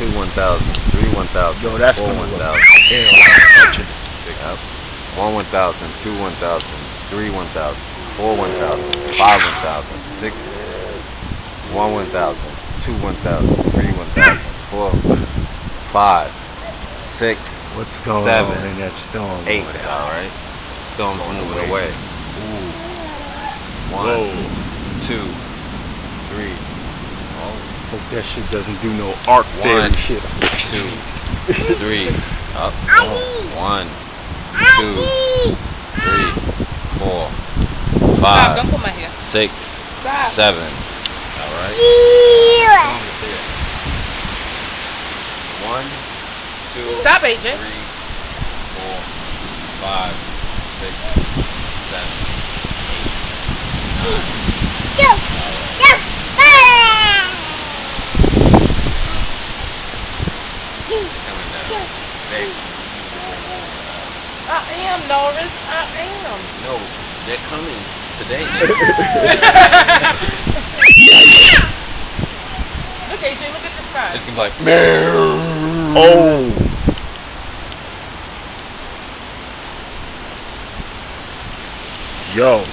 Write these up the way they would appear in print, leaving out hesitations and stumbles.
2 1,000, 3 1,000, Yo, that's 4 gonna 1,000. Yep. 1 1,000, 2 1,000, 3 1,000, 4 1,000, 5 1,000, 6 1 1,000, 2 1,000, 3 1,000, 4 5 6 What's going 7 on in that storm? 8. All right. Storm's moving away. Ooh. 1 2 3. Hope that shit doesn't do no arc theory shit. 2 3. Up. 1 2 3 4 5 6 7. All right. 1 2 Stop, AJ. 3 4 5 6 7 8 I am, Norris. I am. No, they're coming today. Look, AJ, look at the sky. It's gonna be like, Oh. Yo.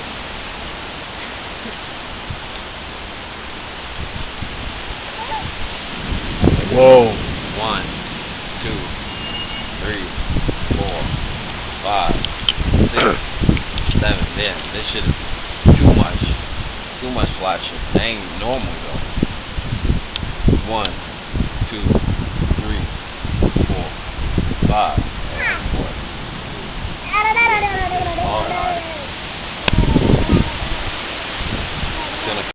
Whoa. 1 2 3 4 5 6 7. Yeah, this shit is too much flashing. They ain't normal though. 1 2 3 4 5